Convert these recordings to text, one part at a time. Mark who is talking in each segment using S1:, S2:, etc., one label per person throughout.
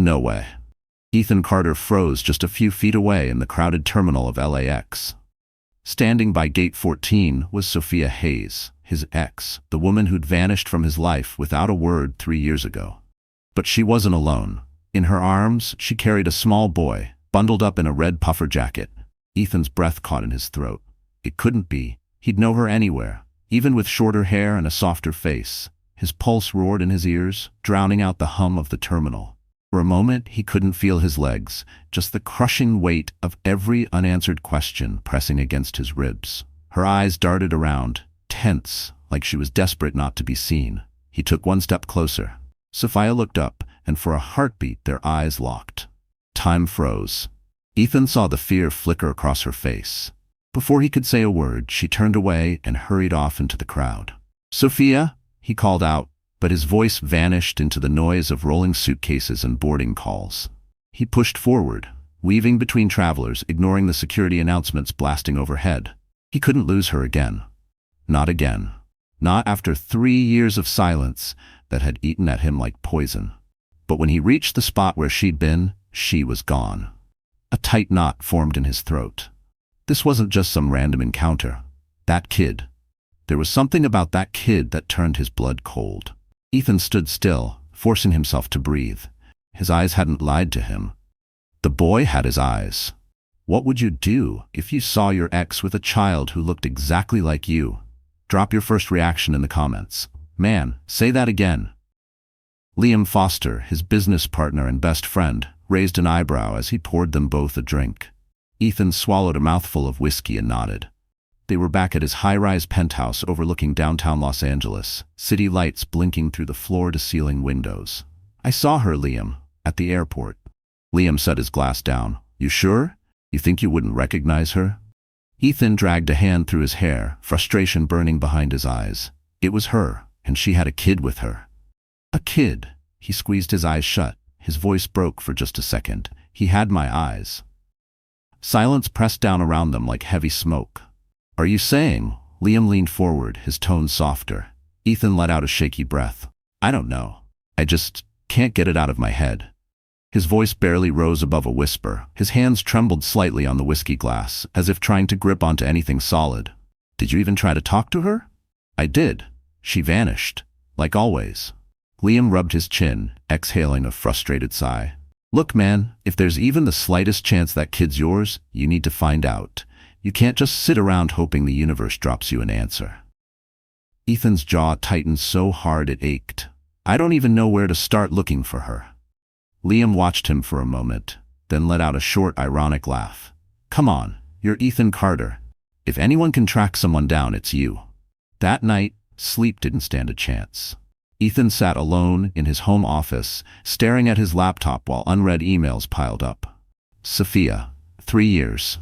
S1: No way. Ethan Carter froze just a few feet away in the crowded terminal of LAX. Standing by gate 14 was Sophia Hayes, his ex, the woman who'd vanished from his life without a word 3 years ago. But she wasn't alone. In her arms, she carried a small boy, bundled up in a red puffer jacket. Ethan's breath caught in his throat. It couldn't be. He'd know her anywhere, even with shorter hair and a softer face. His pulse roared in his ears, drowning out the hum of the terminal. For a moment, he couldn't feel his legs, just the crushing weight of every unanswered question pressing against his ribs. Her eyes darted around, tense, like she was desperate not to be seen. He took one step closer. Sophia looked up, and for a heartbeat their eyes locked. Time froze. Ethan saw the fear flicker across her face. Before he could say a word, she turned away and hurried off into the crowd. "Sophia," he called out, but his voice vanished into the noise of rolling suitcases and boarding calls. He pushed forward, weaving between travelers, ignoring the security announcements blasting overhead. He couldn't lose her again. Not again. Not after 3 years of silence that had eaten at him like poison. But when he reached the spot where she'd been, she was gone. A tight knot formed in his throat. This wasn't just some random encounter. That kid. There was something about that kid that turned his blood cold. Ethan stood still, forcing himself to breathe. His eyes hadn't lied to him. The boy had his eyes. What would you do if you saw your ex with a child who looked exactly like you? Drop your first reaction in the comments. Man, say that again. Liam Foster, his business partner and best friend, raised an eyebrow as he poured them both a drink. Ethan swallowed a mouthful of whiskey and nodded. They were back at his high-rise penthouse overlooking downtown Los Angeles, city lights blinking through the floor-to-ceiling windows. "I saw her, Liam, at the airport." Liam set his glass down. "You sure? You think you wouldn't recognize her?" Ethan dragged a hand through his hair, frustration burning behind his eyes. It was her, and she had a kid with her. A kid. He squeezed his eyes shut. His voice broke for just a second. "He had my eyes." Silence pressed down around them like heavy smoke. "Are you saying?" Liam leaned forward, his tone softer. Ethan let out a shaky breath. "I don't know. I just can't get it out of my head." His voice barely rose above a whisper. His hands trembled slightly on the whiskey glass, as if trying to grip onto anything solid. "Did you even try to talk to her?" "I did. She vanished. Like always." Liam rubbed his chin, exhaling a frustrated sigh. "Look, man, if there's even the slightest chance that kid's yours, you need to find out. You can't just sit around hoping the universe drops you an answer." Ethan's jaw tightened so hard it ached. "I don't even know where to start looking for her." Liam watched him for a moment, then let out a short, ironic laugh. "Come on, you're Ethan Carter. If anyone can track someone down, it's you." That night, sleep didn't stand a chance. Ethan sat alone in his home office, staring at his laptop while unread emails piled up. Sophia, 3 years.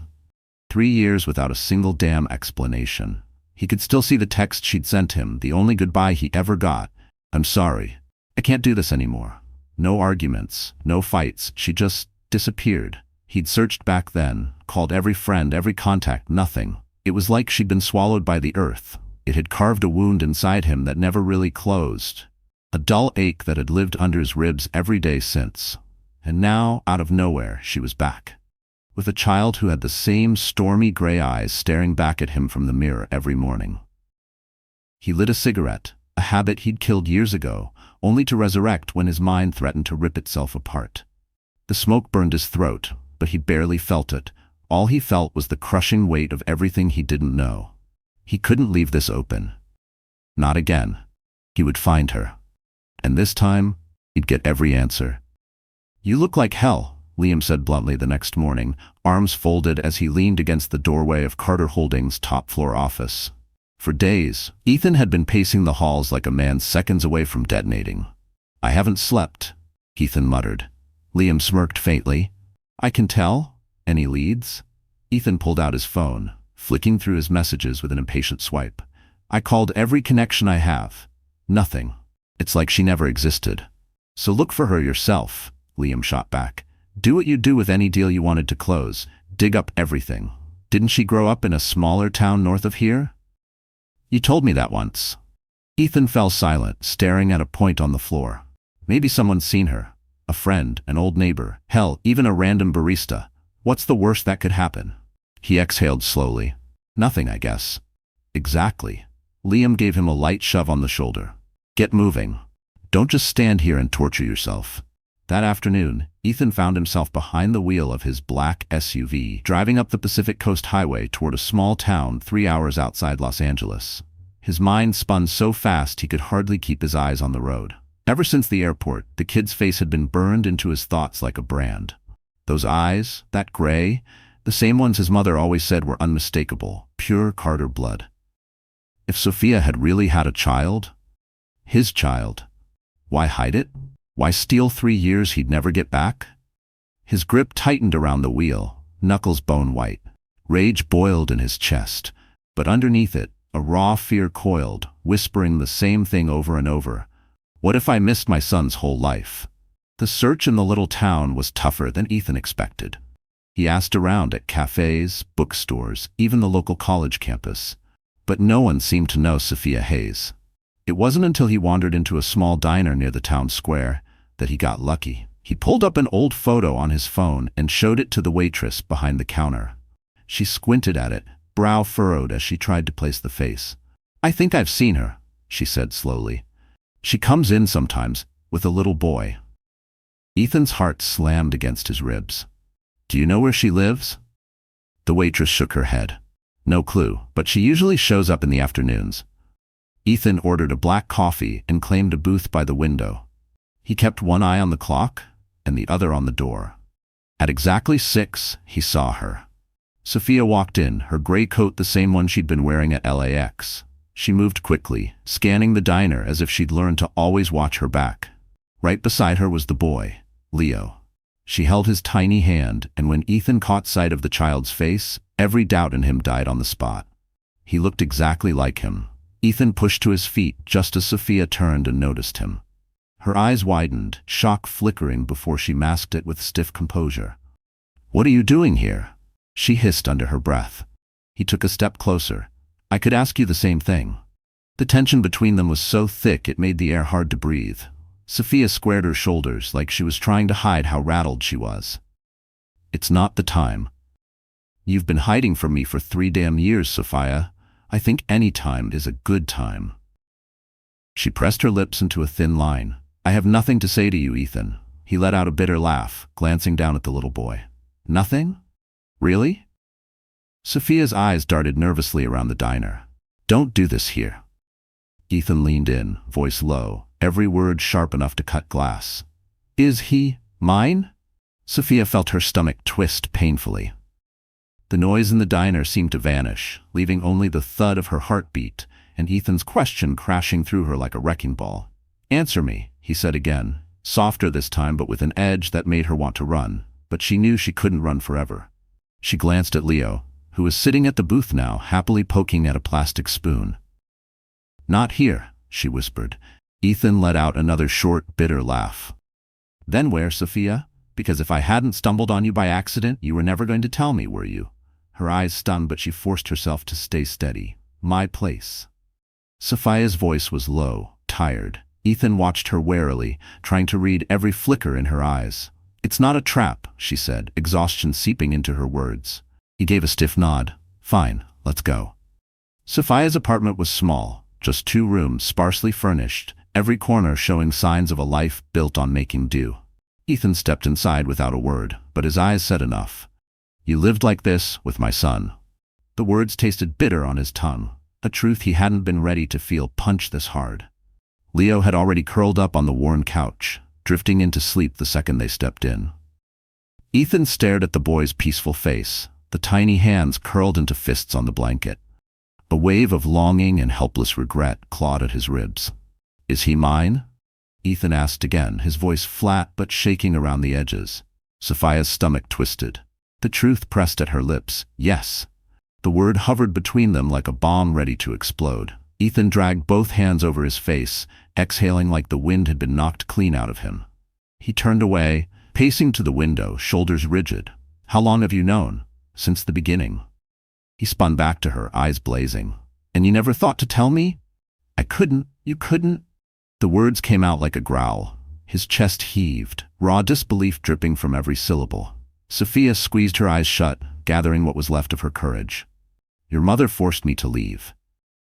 S1: 3 years without a single damn explanation. He could still see the text she'd sent him, the only goodbye he ever got. "I'm sorry. I can't do this anymore." No arguments, no fights, she just disappeared. He'd searched back then, called every friend, every contact, nothing. It was like she'd been swallowed by the earth. It had carved a wound inside him that never really closed. A dull ache that had lived under his ribs every day since. And now, out of nowhere, she was back. With a child who had the same stormy gray eyes staring back at him from the mirror every morning. He lit a cigarette, a habit he'd killed years ago, only to resurrect when his mind threatened to rip itself apart. The smoke burned his throat, but he barely felt it. All he felt was the crushing weight of everything he didn't know. He couldn't leave this open. Not again. He would find her. And this time, he'd get every answer. "You look like hell," Liam said bluntly the next morning, arms folded as he leaned against the doorway of Carter Holdings' top-floor office. For days, Ethan had been pacing the halls like a man seconds away from detonating. "I haven't slept," Ethan muttered. Liam smirked faintly. "I can tell. Any leads?" Ethan pulled out his phone, flicking through his messages with an impatient swipe. "I called every connection I have. Nothing. It's like she never existed." "So look for her yourself," Liam shot back. "Do what you do with any deal you wanted to close. Dig up everything. Didn't she grow up in a smaller town north of here?" "You told me that once." Ethan fell silent, staring at a point on the floor. Maybe someone's seen her. a friend, an old neighbor, hell, even a random barista. What's the worst that could happen? He exhaled slowly. Nothing, I guess. Exactly. Liam gave him a light shove on the shoulder. Get moving. Don't just stand here and torture yourself. That afternoon, Ethan found himself behind the wheel of his black SUV, driving up the Pacific Coast Highway toward a small town 3 hours outside Los Angeles. His mind spun so fast he could hardly keep his eyes on the road. Ever since the airport, the kid's face had been burned into his thoughts like a brand. Those eyes, that gray, the same ones his mother always said were unmistakable, pure Carter blood. If Sophia had really had a child, his child, why hide it? Why steal 3 years he'd never get back? His grip tightened around the wheel, knuckles bone white. Rage boiled in his chest, but underneath it, a raw fear coiled, whispering the same thing over and over. What if I missed my son's whole life? The search in the little town was tougher than Ethan expected. He asked around at cafes, bookstores, even the local college campus, but no one seemed to know Sophia Hayes. It wasn't until he wandered into a small diner near the town square that he got lucky. He pulled up an old photo on his phone and showed it to the waitress behind the counter. She squinted at it, brow furrowed as she tried to place the face. I think I've seen her, she said slowly. She comes in sometimes, with a little boy. Ethan's heart slammed against his ribs. Do you know where she lives? The waitress shook her head. No clue, but she usually shows up in the afternoons. Ethan ordered a black coffee and claimed a booth by the window. He kept one eye on the clock and the other on the door. At exactly 6, he saw her. Sophia walked in, her gray coat the same one she'd been wearing at LAX. She moved quickly, scanning the diner as if she'd learned to always watch her back. Right beside her was the boy, Leo. She held his tiny hand, and when Ethan caught sight of the child's face, every doubt in him died on the spot. He looked exactly like him. Ethan pushed to his feet just as Sophia turned and noticed him. Her eyes widened, shock flickering before she masked it with stiff composure. What are you doing here? She hissed under her breath. He took a step closer. I could ask you the same thing. The tension between them was so thick it made the air hard to breathe. Sophia squared her shoulders like she was trying to hide how rattled she was. It's not the time. You've been hiding from me for 3 damn years, Sophia. I think any time is a good time. She pressed her lips into a thin line. I have nothing to say to you, Ethan. He let out a bitter laugh, glancing down at the little boy. Nothing? Really? Sophia's eyes darted nervously around the diner. Don't do this here. Ethan leaned in, voice low, every word sharp enough to cut glass. Is he mine? Sophia felt her stomach twist painfully. The noise in the diner seemed to vanish, leaving only the thud of her heartbeat and Ethan's question crashing through her like a wrecking ball. Answer me, he said again, softer this time but with an edge that made her want to run, but she knew she couldn't run forever. She glanced at Leo, who was sitting at the booth now, happily poking at a plastic spoon. Not here, she whispered. Ethan let out another short, bitter laugh. Then where, Sophia? Because if I hadn't stumbled on you by accident, you were never going to tell me, were you? Her eyes stung, but she forced herself to stay steady. My place. Sophia's voice was low, tired. Ethan watched her warily, trying to read every flicker in her eyes. It's not a trap, she said, exhaustion seeping into her words. He gave a stiff nod. Fine, let's go. Sophia's apartment was small, just 2 rooms sparsely furnished, every corner showing signs of a life built on making do. Ethan stepped inside without a word, but his eyes said enough. You lived like this with my son. The words tasted bitter on his tongue, a truth he hadn't been ready to feel punch this hard. Leo had already curled up on the worn couch, drifting into sleep the second they stepped in. Ethan stared at the boy's peaceful face, the tiny hands curled into fists on the blanket. A wave of longing and helpless regret clawed at his ribs. Is he mine? Ethan asked again, his voice flat but shaking around the edges. Sophia's stomach twisted. The truth pressed at her lips. Yes. The word hovered between them like a bomb ready to explode. Ethan dragged both hands over his face, exhaling like the wind had been knocked clean out of him. He turned away, pacing to the window, shoulders rigid. How long have you known? Since the beginning. He spun back to her, eyes blazing. And you never thought to tell me? I couldn't. You couldn't. The words came out like a growl. His chest heaved, raw disbelief dripping from every syllable. Sophia squeezed her eyes shut, gathering what was left of her courage. Your mother forced me to leave.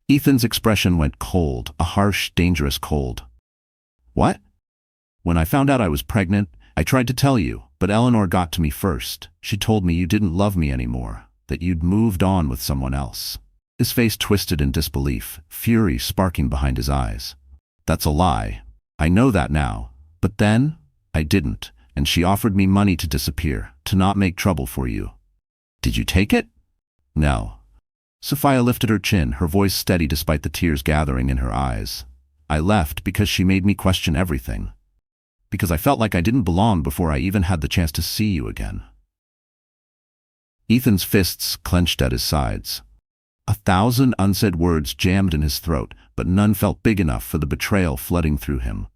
S1: Ethan's expression went cold, a harsh, dangerous cold. What? When I found out I was pregnant, I tried to tell you, but Eleanor got to me first. She told me you didn't love me anymore, that you'd moved on with someone else. His face twisted in disbelief, fury sparking behind his eyes. That's a lie. I know that now. But then, I didn't, and she offered me money to disappear, to not make trouble for you. Did you take it? No. Sophia lifted her chin, her voice steady despite the tears gathering in her eyes. I left because she made me question everything. Because I felt like I didn't belong before I even had the chance to see you again. Ethan's fists clenched at his sides. 1,000 unsaid words jammed in his throat, but none felt big enough for the betrayal flooding through him.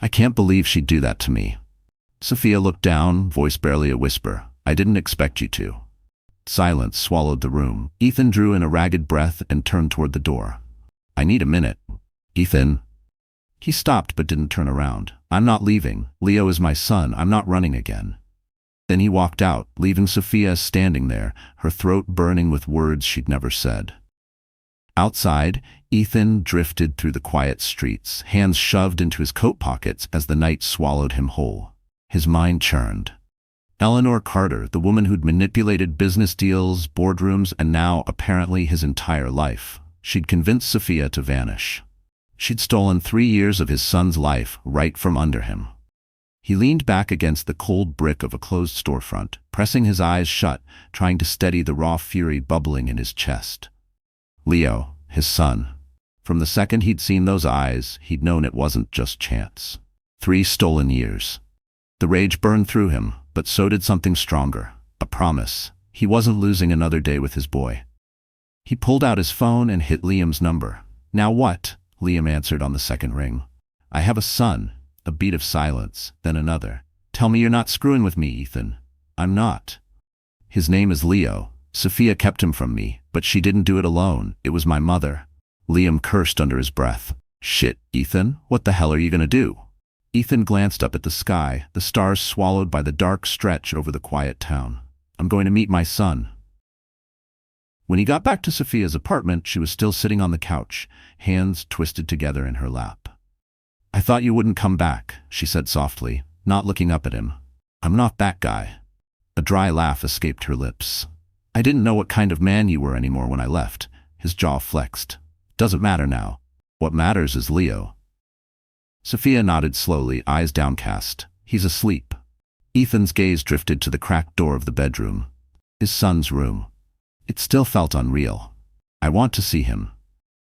S1: I can't believe she'd do that to me. Sophia looked down, voice barely a whisper. I didn't expect you to. Silence swallowed the room. Ethan drew in a ragged breath and turned toward the door. I need a minute. Ethan. He stopped but didn't turn around. I'm not leaving. Leo is my son. I'm not running again. Then he walked out, leaving Sophia standing there, her throat burning with words she'd never said. Outside, Ethan drifted through the quiet streets, hands shoved into his coat pockets as the night swallowed him whole. His mind churned. Eleanor Carter, the woman who'd manipulated business deals, boardrooms, and now, apparently, his entire life. She'd convinced Sophia to vanish. She'd stolen 3 years of his son's life right from under him. He leaned back against the cold brick of a closed storefront, pressing his eyes shut, trying to steady the raw fury bubbling in his chest. Leo, his son. From the second he'd seen those eyes, he'd known it wasn't just chance. 3 stolen years. The rage burned through him, but so did something stronger, a promise. He wasn't losing another day with his boy. He pulled out his phone and hit Liam's number. Now what? Liam answered on the second ring. I have a son. A beat of silence, then another. Tell me you're not screwing with me, Ethan. I'm not. His name is Leo. Sophia kept him from me, but she didn't do it alone. It was my mother. Liam cursed under his breath. Shit, Ethan, what the hell are you gonna do? Ethan glanced up at the sky, the stars swallowed by the dark stretch over the quiet town. I'm going to meet my son. When he got back to Sophia's apartment, she was still sitting on the couch, hands twisted together in her lap. I thought you wouldn't come back, she said softly, not looking up at him. I'm not that guy. A dry laugh escaped her lips. I didn't know what kind of man you were anymore when I left. His jaw flexed. Doesn't matter now. What matters is Leo. Sophia nodded slowly, eyes downcast. He's asleep. Ethan's gaze drifted to the cracked door of the bedroom. His son's room. It still felt unreal. I want to see him.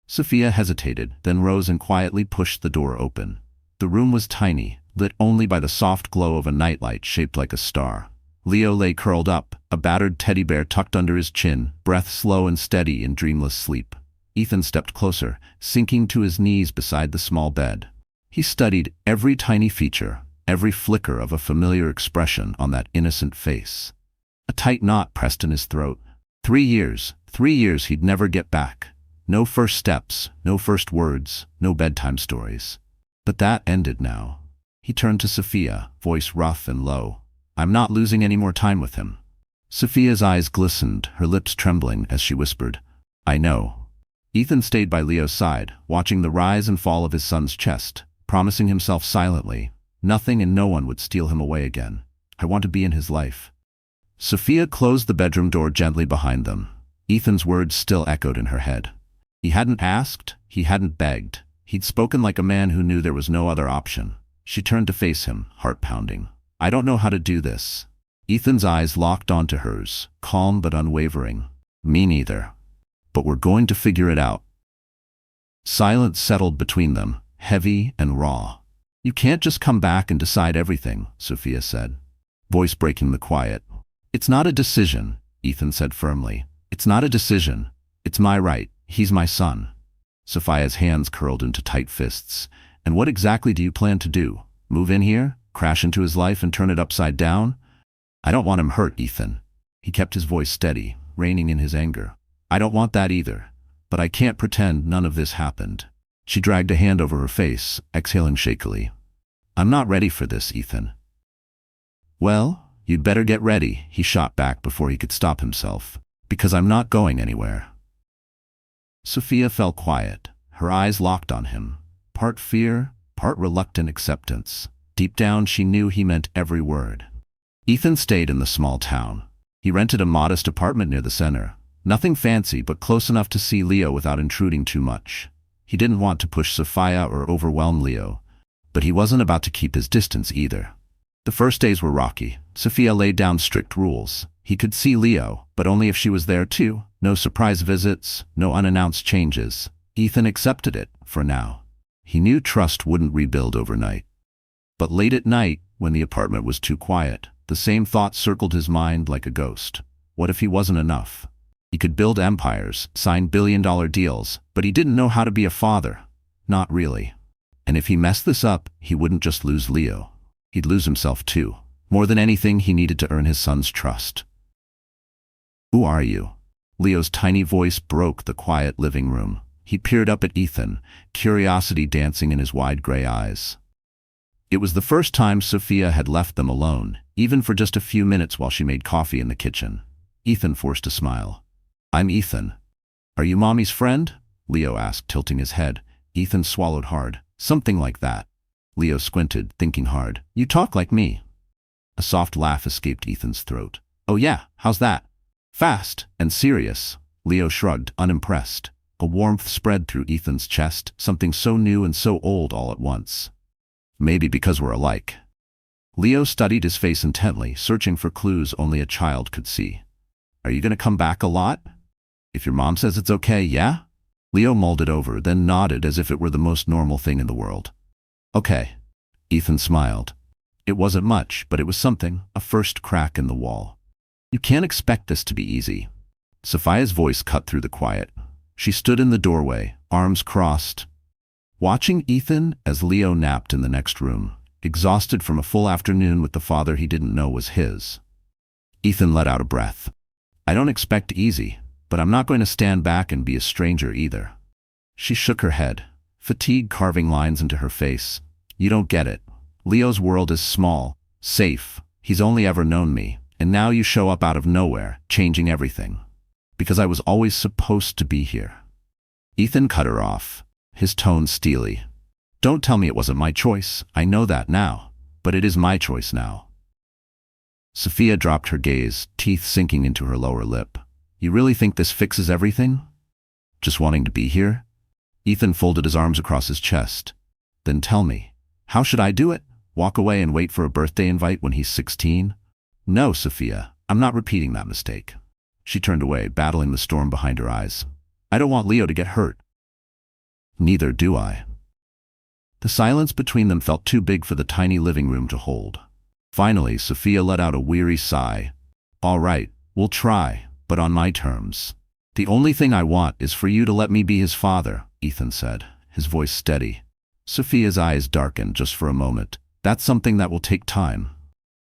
S1: Sophia hesitated, then rose and quietly pushed the door open. The room was tiny, lit only by the soft glow of a nightlight shaped like a star. Leo lay curled up, a battered teddy bear tucked under his chin, breath slow and steady in dreamless sleep. Ethan stepped closer, sinking to his knees beside the small bed. He studied every tiny feature, every flicker of a familiar expression on that innocent face. A tight knot pressed in his throat. 3 years he'd never get back. No first steps, no first words, no bedtime stories. But that ended now. He turned to Sophia, voice rough and low. I'm not losing any more time with him. Sophia's eyes glistened, her lips trembling as she whispered, I know. Ethan stayed by Leo's side, watching the rise and fall of his son's chest, promising himself silently, nothing and no one would steal him away again. I want to be in his life. Sophia closed the bedroom door gently behind them. Ethan's words still echoed in her head. He hadn't asked, he hadn't begged. He'd spoken like a man who knew there was no other option. She turned to face him, heart pounding. I don't know how to do this. Ethan's eyes locked onto hers, calm but unwavering. Me neither. But we're going to figure it out. Silence settled between them, heavy and raw. You can't just come back and decide everything, Sophia said, voice breaking the quiet. It's not a decision, Ethan said firmly. It's not a decision. It's my right. He's my son. Sophia's hands curled into tight fists. And what exactly do you plan to do? Move in here? Crash into his life and turn it upside down? I don't want him hurt, Ethan. He kept his voice steady, reining in his anger. I don't want that either. But I can't pretend none of this happened. She dragged a hand over her face, exhaling shakily. I'm not ready for this, Ethan. Well, you'd better get ready, he shot back before he could stop himself. Because I'm not going anywhere. Sophia fell quiet, her eyes locked on him. Part fear, part reluctant acceptance. Deep down she knew he meant every word. Ethan stayed in the small town. He rented a modest apartment near the center. Nothing fancy, but close enough to see Leo without intruding too much. He didn't want to push Sophia or overwhelm Leo, but he wasn't about to keep his distance either. The first days were rocky. Sophia laid down strict rules. He could see Leo, but only if she was there too. No surprise visits, no unannounced changes. Ethan accepted it, for now. He knew trust wouldn't rebuild overnight. But late at night, when the apartment was too quiet, the same thought circled his mind like a ghost. What if he wasn't enough? He could build empires, sign billion-dollar deals, but he didn't know how to be a father. Not really. And if he messed this up, he wouldn't just lose Leo. He'd lose himself too. More than anything, he needed to earn his son's trust. Who are you? Leo's tiny voice broke the quiet living room. He peered up at Ethan, curiosity dancing in his wide gray eyes. It was the first time Sophia had left them alone, even for just a few minutes while she made coffee in the kitchen. Ethan forced a smile. I'm Ethan. Are you Mommy's friend? Leo asked, tilting his head. Ethan swallowed hard. Something like that. Leo squinted, thinking hard. You talk like me. A soft laugh escaped Ethan's throat. Oh yeah, how's that? Fast and serious. Leo shrugged, unimpressed. A warmth spread through Ethan's chest, something so new and so old all at once. Maybe because we're alike. Leo studied his face intently, searching for clues only a child could see. Are you gonna come back a lot? If your mom says it's okay, yeah? Leo mulled it over, then nodded as if it were the most normal thing in the world. Okay. Ethan smiled. It wasn't much, but it was something, a first crack in the wall. You can't expect this to be easy. Sophia's voice cut through the quiet. She stood in the doorway, arms crossed, watching Ethan as Leo napped in the next room, exhausted from a full afternoon with the father he didn't know was his. Ethan let out a breath. I don't expect easy, but I'm not going to stand back and be a stranger either. She shook her head, fatigue carving lines into her face. You don't get it. Leo's world is small, safe. He's only ever known me, and now you show up out of nowhere, changing everything. Because I was always supposed to be here. Ethan cut her off, his tone steely. Don't tell me it wasn't my choice. I know that now, but it is my choice now. Sophia dropped her gaze, teeth sinking into her lower lip. You really think this fixes everything? Just wanting to be here? Ethan folded his arms across his chest. Then tell me, how should I do it? Walk away and wait for a birthday invite when he's 16? No, Sophia, I'm not repeating that mistake. She turned away, battling the storm behind her eyes. I don't want Leo to get hurt. Neither do I. The silence between them felt too big for the tiny living room to hold. Finally, Sophia let out a weary sigh. All right, we'll try, but on my terms. The only thing I want is for you to let me be his father, Ethan said, his voice steady. Sophia's eyes darkened just for a moment. That's something that will take time.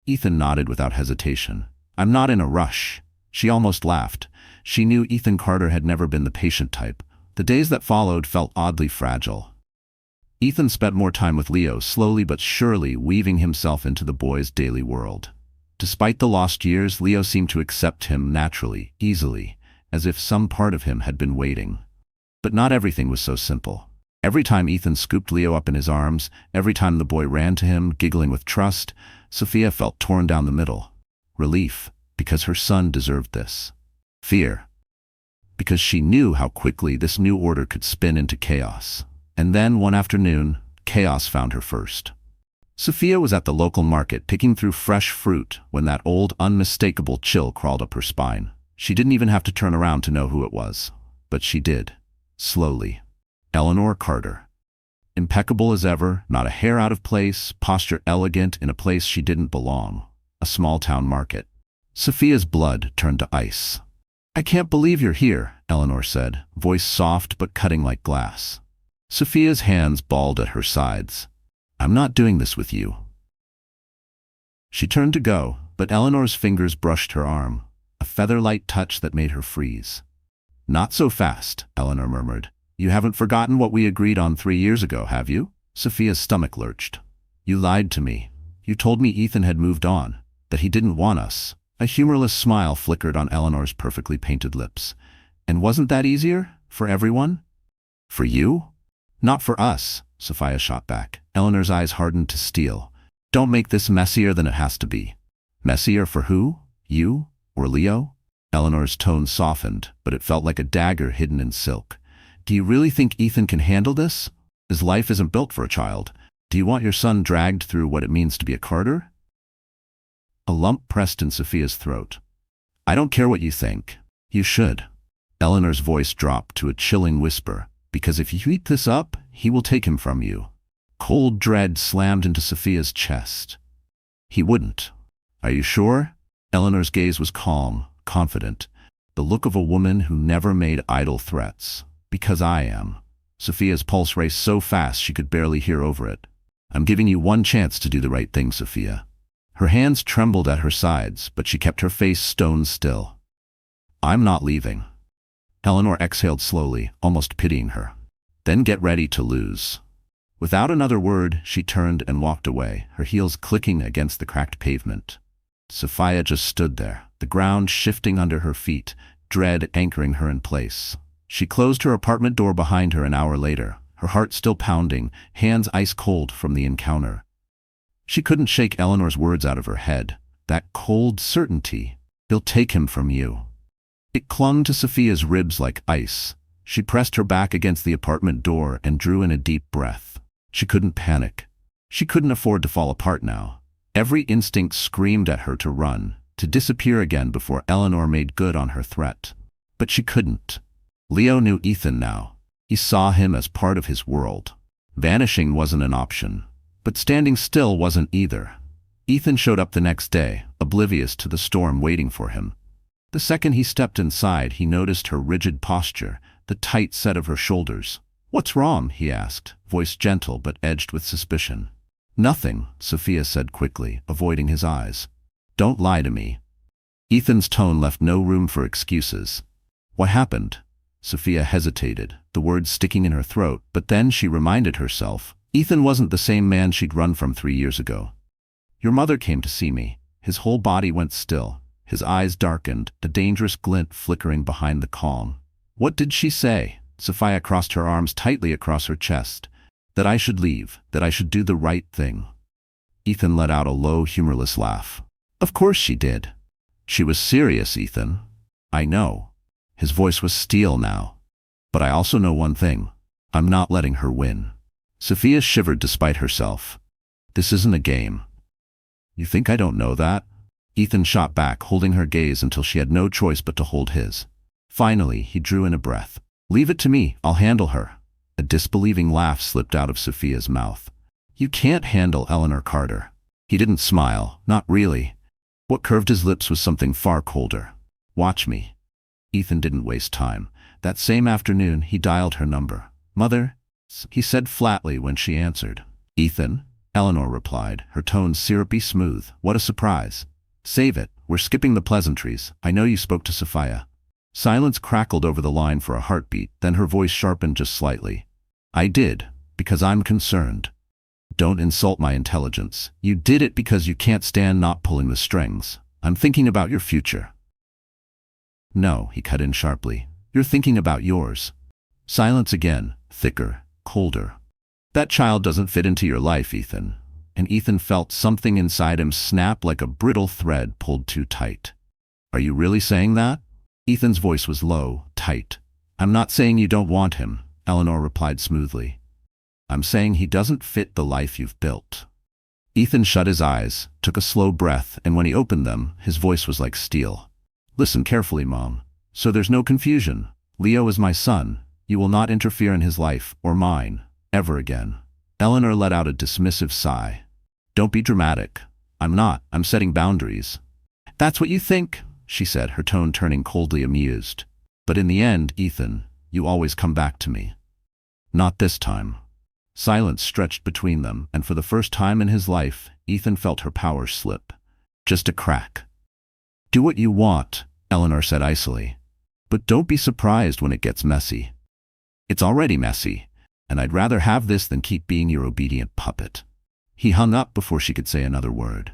S1: Ethan nodded without hesitation. I'm not in a rush. She almost laughed. She knew Ethan Carter had never been the patient type. The days that followed felt oddly fragile. Ethan spent more time with Leo, slowly but surely weaving himself into the boy's daily world. Despite the lost years, Leo seemed to accept him naturally, easily, as if some part of him had been waiting. But not everything was so simple. Every time Ethan scooped Leo up in his arms, every time the boy ran to him, giggling with trust, Sophia felt torn down the middle. Relief, because her son deserved this. Fear, because she knew how quickly this new order could spin into chaos. And then, one afternoon, chaos found her first. Sophia was at the local market picking through fresh fruit when that old, unmistakable chill crawled up her spine. She didn't even have to turn around to know who it was. But she did. Slowly. Eleanor Carter. Impeccable as ever, not a hair out of place, posture elegant in a place she didn't belong. A small-town market. Sophia's blood turned to ice. I can't believe you're here, Eleanor said, voice soft but cutting like glass. Sophia's hands balled at her sides. I'm not doing this with you. She turned to go, but Eleanor's fingers brushed her arm, a feather-light touch that made her freeze. Not so fast, Eleanor murmured. You haven't forgotten what we agreed on 3 years ago, have you? Sophia's stomach lurched. You lied to me. You told me Ethan had moved on, that he didn't want us. A humorless smile flickered on Eleanor's perfectly painted lips. And wasn't that easier? For everyone? For you? Not for us, Sophia shot back. Eleanor's eyes hardened to steel. Don't make this messier than it has to be. Messier for who? You? Or Leo? Eleanor's tone softened, but it felt like a dagger hidden in silk. Do you really think Ethan can handle this? His life isn't built for a child. Do you want your son dragged through what it means to be a Carter? A lump pressed in Sophia's throat. I don't care what you think. You should. Eleanor's voice dropped to a chilling whisper, because if you heat this up, he will take him from you. Cold dread slammed into Sophia's chest. He wouldn't. Are you sure? Eleanor's gaze was calm, confident, the look of a woman who never made idle threats. Because I am. Sophia's pulse raced so fast she could barely hear over it. I'm giving you one chance to do the right thing, Sophia. Her hands trembled at her sides, but she kept her face stone still. I'm not leaving. Eleanor exhaled slowly, almost pitying her. Then get ready to lose. Without another word, she turned and walked away, her heels clicking against the cracked pavement. Sophia just stood there, the ground shifting under her feet, dread anchoring her in place. She closed her apartment door behind her an hour later, her heart still pounding, hands ice cold from the encounter. She couldn't shake Eleanor's words out of her head. That cold certainty. He'll take him from you. It clung to Sophia's ribs like ice. She pressed her back against the apartment door and drew in a deep breath. She couldn't panic. She couldn't afford to fall apart now. Every instinct screamed at her to run, to disappear again before Eleanor made good on her threat. But she couldn't. Leo knew Ethan now. He saw him as part of his world. Vanishing wasn't an option, but standing still wasn't either. Ethan showed up the next day, oblivious to the storm waiting for him. The second he stepped inside, he noticed her rigid posture, the tight set of her shoulders. What's wrong? He asked, voice gentle but edged with suspicion. Nothing, Sophia said quickly, avoiding his eyes. Don't lie to me. Ethan's tone left no room for excuses. What happened? Sophia hesitated, the words sticking in her throat, but then she reminded herself. Ethan wasn't the same man she'd run from 3 years ago. Your mother came to see me. His whole body went still. His eyes darkened, a dangerous glint flickering behind the calm. What did she say? Sophia crossed her arms tightly across her chest. That I should leave, that I should do the right thing. Ethan let out a low, humorless laugh. Of course she did. She was serious, Ethan. I know. His voice was steel now. But I also know one thing. I'm not letting her win. Sophia shivered despite herself. This isn't a game. You think I don't know that? Ethan shot back, holding her gaze until she had no choice but to hold his. Finally, he drew in a breath. Leave it to me, I'll handle her. A disbelieving laugh slipped out of Sophia's mouth. You can't handle Eleanor Carter. He didn't smile, not really. What curved his lips was something far colder. Watch me. Ethan didn't waste time. That same afternoon, he dialed her number. Mother? He said flatly when she answered. Ethan? Eleanor replied, her tone syrupy smooth. What a surprise. Save it. We're skipping the pleasantries. I know you spoke to Sophia. Silence crackled over the line for a heartbeat, then her voice sharpened just slightly. I did, because I'm concerned. Don't insult my intelligence. You did it because you can't stand not pulling the strings. I'm thinking about your future. No, he cut in sharply. You're thinking about yours. Silence again, thicker, colder. That child doesn't fit into your life, Ethan. And Ethan felt something inside him snap like a brittle thread pulled too tight. Are you really saying that? Ethan's voice was low, tight. I'm not saying you don't want him, Eleanor replied smoothly. I'm saying he doesn't fit the life you've built. Ethan shut his eyes, took a slow breath, and when he opened them, his voice was like steel. Listen carefully, Mom. So there's no confusion. Leo is my son. You will not interfere in his life, or mine, ever again. Eleanor let out a dismissive sigh. Don't be dramatic. I'm not. I'm setting boundaries. That's what you think, she said, her tone turning coldly amused. But in the end, Ethan, you always come back to me. Not this time. Silence stretched between them, and for the first time in his life, Ethan felt her power slip. Just a crack. Do what you want, Eleanor said icily. But don't be surprised when it gets messy. It's already messy, and I'd rather have this than keep being your obedient puppet. He hung up before she could say another word.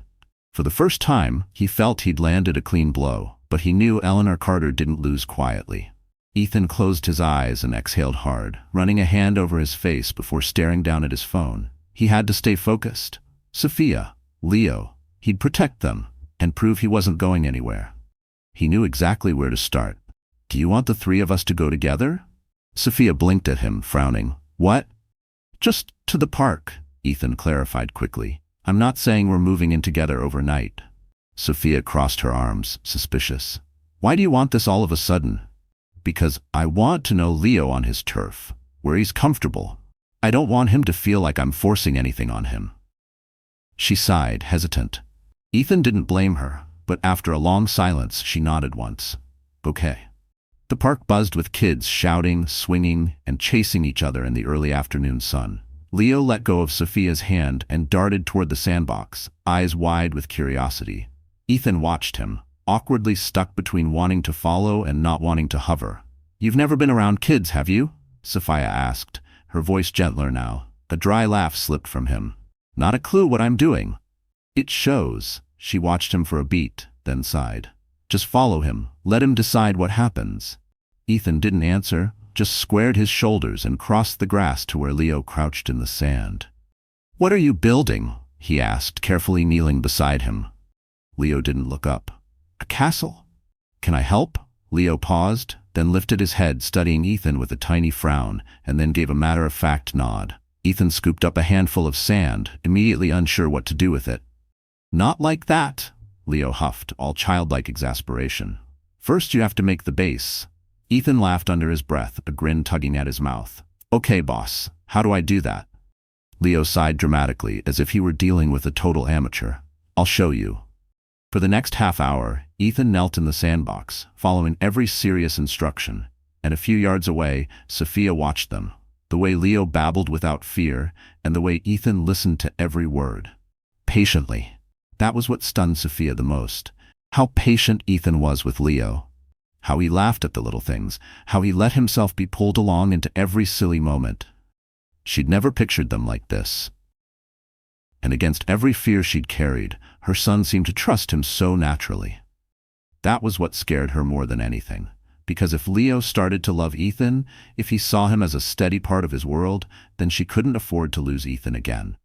S1: For the first time, he felt he'd landed a clean blow, but he knew Eleanor Carter didn't lose quietly. Ethan closed his eyes and exhaled hard, running a hand over his face before staring down at his phone. He had to stay focused. Sophia, Leo, he'd protect them and prove he wasn't going anywhere. He knew exactly where to start. "Do you want the three of us to go together?" Sophia blinked at him, frowning. "What?" "Just to the park," Ethan clarified quickly. "I'm not saying we're moving in together overnight." Sophia crossed her arms, suspicious. "Why do you want this all of a sudden?" "Because I want to know Leo on his turf, where he's comfortable. I don't want him to feel like I'm forcing anything on him." She sighed, hesitant. Ethan didn't blame her, but after a long silence, she nodded once. "Okay." The park buzzed with kids shouting, swinging, and chasing each other in the early afternoon sun. Leo let go of Sophia's hand and darted toward the sandbox, eyes wide with curiosity. Ethan watched him, awkwardly stuck between wanting to follow and not wanting to hover. "You've never been around kids, have you?" Sophia asked, her voice gentler now. A dry laugh slipped from him. "Not a clue what I'm doing." "It shows." She watched him for a beat, then sighed. "Just follow him. Let him decide what happens." Ethan didn't answer, just squared his shoulders and crossed the grass to where Leo crouched in the sand. "What are you building?" he asked, carefully kneeling beside him. Leo didn't look up. "A castle?" "Can I help?" Leo paused, then lifted his head, studying Ethan with a tiny frown, and then gave a matter-of-fact nod. Ethan scooped up a handful of sand, immediately unsure what to do with it. "Not like that," Leo huffed, all childlike exasperation. "First you have to make the base." Ethan laughed under his breath, a grin tugging at his mouth. "Okay, boss, how do I do that?" Leo sighed dramatically, as if he were dealing with a total amateur. "I'll show you." For the next half hour, Ethan knelt in the sandbox, following every serious instruction, and a few yards away, Sophia watched them. The way Leo babbled without fear, and the way Ethan listened to every word. Patiently. That was what stunned Sophia the most. How patient Ethan was with Leo. How he laughed at the little things. How he let himself be pulled along into every silly moment. She'd never pictured them like this. And against every fear she'd carried, her son seemed to trust him so naturally. That was what scared her more than anything. Because if Leo started to love Ethan, if he saw him as a steady part of his world, then she couldn't afford to lose Ethan again.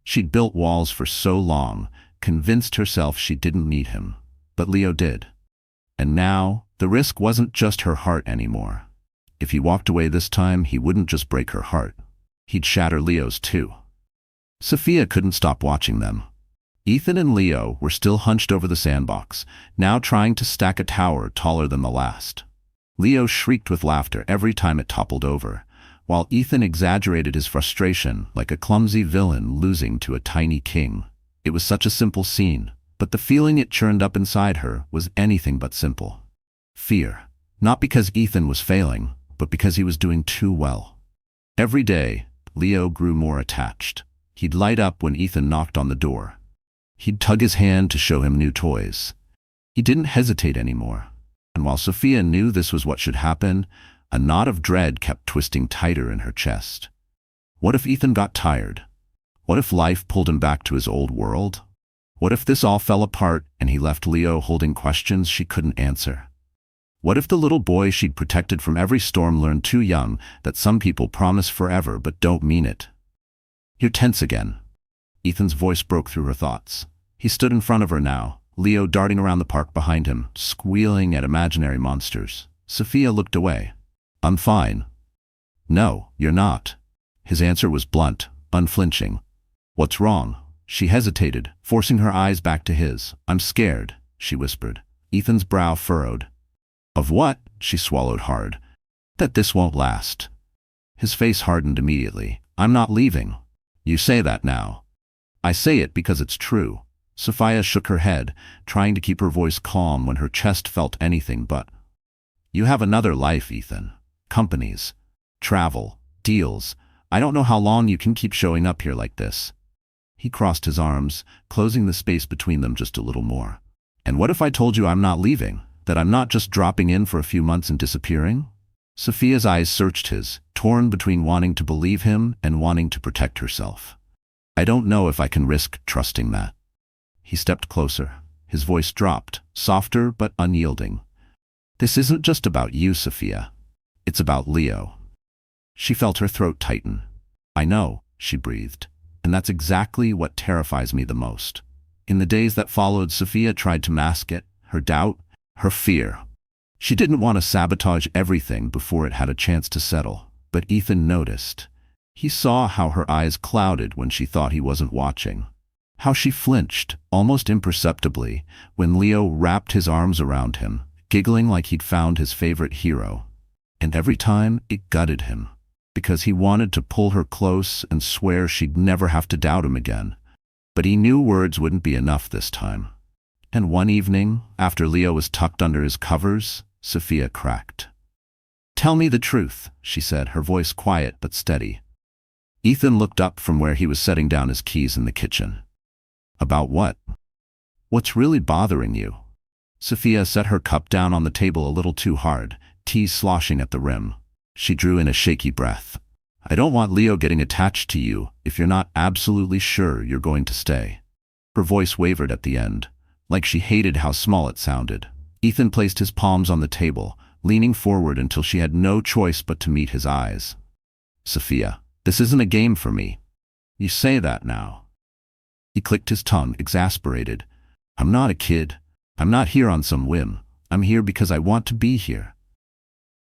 S1: She'd built walls for so long, convinced herself she didn't need him. But Leo did. And now, the risk wasn't just her heart anymore. If he walked away this time, he wouldn't just break her heart. He'd shatter Leo's too. Sophia couldn't stop watching them. Ethan and Leo were still hunched over the sandbox, now trying to stack a tower taller than the last. Leo shrieked with laughter every time it toppled over, while Ethan exaggerated his frustration like a clumsy villain losing to a tiny king. It was such a simple scene, but the feeling it churned up inside her was anything but simple. Fear. Not because Ethan was failing, but because he was doing too well. Every day, Leo grew more attached. He'd light up when Ethan knocked on the door. He'd tug his hand to show him new toys. He didn't hesitate anymore. And while Sophia knew this was what should happen, a knot of dread kept twisting tighter in her chest. What if Ethan got tired? What if life pulled him back to his old world? What if this all fell apart and he left Leo holding questions she couldn't answer? What if the little boy she'd protected from every storm learned too young that some people promise forever but don't mean it? "You're tense again." Ethan's voice broke through her thoughts. He stood in front of her now, Leo darting around the park behind him, squealing at imaginary monsters. Sophia looked away. "I'm fine." "No, you're not." His answer was blunt, unflinching. "What's wrong?" She hesitated, forcing her eyes back to his. "I'm scared," she whispered. Ethan's brow furrowed. "Of what?" She swallowed hard. "That this won't last." His face hardened immediately. "I'm not leaving." "You say that now." "I say it because it's true." Sophia shook her head, trying to keep her voice calm when her chest felt anything but. "You have another life, Ethan. Companies, travel, deals. I don't know how long you can keep showing up here like this." He crossed his arms, closing the space between them just a little more. "And what if I told you I'm not leaving? That I'm not just dropping in for a few months and disappearing?" Sophia's eyes searched his, torn between wanting to believe him and wanting to protect herself. I don't know if I can risk trusting that. He stepped closer. His voice dropped, softer but unyielding. This isn't just about you, Sophia. It's about Leo. She felt her throat tighten. I know, she breathed. And that's exactly what terrifies me the most. In the days that followed, Sophia tried to mask it, her doubt, her fear. She didn't want to sabotage everything before it had a chance to settle. But Ethan noticed. He saw how her eyes clouded when she thought he wasn't watching. How she flinched, almost imperceptibly, when Leo wrapped his arms around him, giggling like he'd found his favorite hero. And every time, it gutted him, because he wanted to pull her close and swear she'd never have to doubt him again. But he knew words wouldn't be enough this time. And one evening, after Leo was tucked under his covers, Sophia cracked. Tell me the truth, she said, her voice quiet but steady. Ethan looked up from where he was setting down his keys in the kitchen. About what? What's really bothering you? Sophia set her cup down on the table a little too hard, tea sloshing at the rim. She drew in a shaky breath. I don't want Leo getting attached to you if you're not absolutely sure you're going to stay. Her voice wavered at the end, like she hated how small it sounded. Ethan placed his palms on the table, leaning forward until she had no choice but to meet his eyes. Sophia, this isn't a game for me. You say that now. He clicked his tongue, exasperated. I'm not a kid. I'm not here on some whim. I'm here because I want to be here.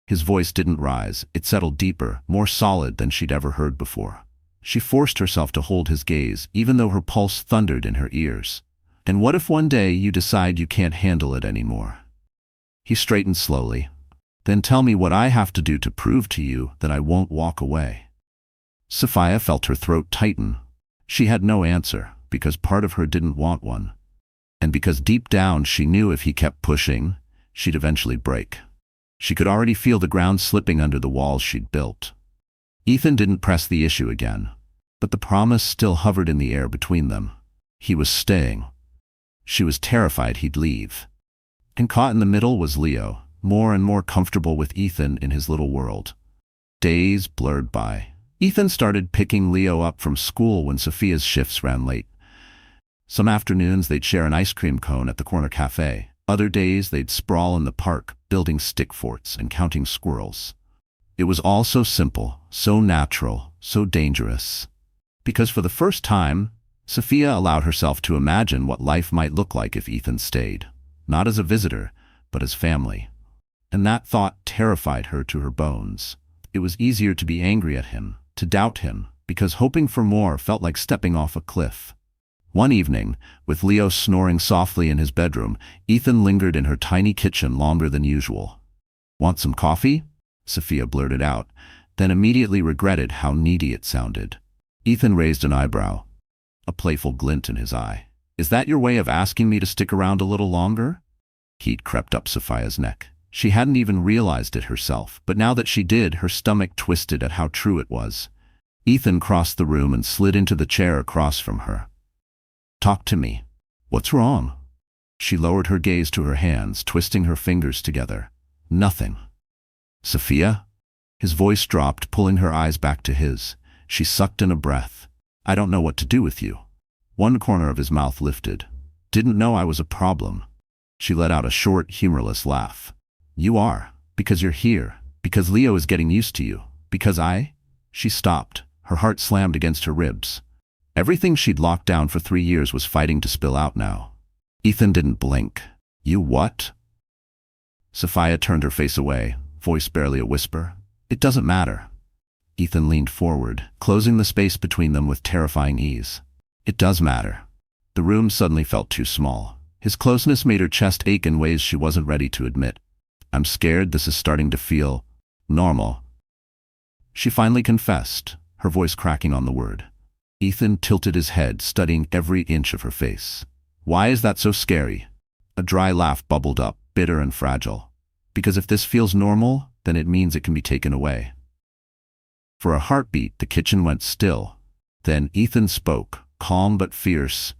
S1: His voice didn't rise. It settled deeper, more solid than she'd ever heard before. She forced herself to hold his gaze, even though her pulse thundered in her ears. And what if one day you decide you can't handle it anymore? He straightened slowly. Then tell me what I have to do to prove to you that I won't walk away. Sophia felt her throat tighten. She had no answer, because part of her didn't want one. And because deep down she knew if he kept pushing, she'd eventually break. She could already feel the ground slipping under the walls she'd built. Ethan didn't press the issue again, but the promise still hovered in the air between them. He was staying. She was terrified he'd leave. And caught in the middle was Leo, more and more comfortable with Ethan in his little world. Days blurred by. Ethan started picking Leo up from school when Sophia's shifts ran late. Some afternoons they'd share an ice cream cone at the corner cafe. Other days they'd sprawl in the park, building stick forts and counting squirrels. It was all so simple, so natural, so dangerous. Because for the first time, Sophia allowed herself to imagine what life might look like if Ethan stayed. Not as a visitor, but as family. And that thought terrified her to her bones. It was easier to be angry at him, to doubt him, because hoping for more felt like stepping off a cliff. One evening, with Leo snoring softly in his bedroom, Ethan lingered in her tiny kitchen longer than usual. Want some coffee? Sophia blurted out, then immediately regretted how needy it sounded. Ethan raised an eyebrow, a playful glint in his eye. Is that your way of asking me to stick around a little longer? Heat crept up Sophia's neck. She hadn't even realized it herself, but now that she did, her stomach twisted at how true it was. Ethan crossed the room and slid into the chair across from her. Talk to me. What's wrong? She lowered her gaze to her hands, twisting her fingers together. Nothing. Sophia? His voice dropped, pulling her eyes back to his. She sucked in a breath. I don't know what to do with you. One corner of his mouth lifted. Didn't know I was a problem. She let out a short, humorless laugh. You are, because you're here, because Leo is getting used to you, because She stopped, her heart slammed against her ribs. Everything she'd locked down for 3 years was fighting to spill out now. Ethan didn't blink. You what? Sophia turned her face away, voice barely a whisper. It doesn't matter. Ethan leaned forward, closing the space between them with terrifying ease. It does matter. The room suddenly felt too small. His closeness made her chest ache in ways she wasn't ready to admit. I'm scared this is starting to feel normal. She finally confessed, her voice cracking on the word. Ethan tilted his head, studying every inch of her face. Why is that so scary? A dry laugh bubbled up, bitter and fragile. Because if this feels normal, then it means it can be taken away. For a heartbeat, the kitchen went still. Then Ethan spoke, calm but fierce.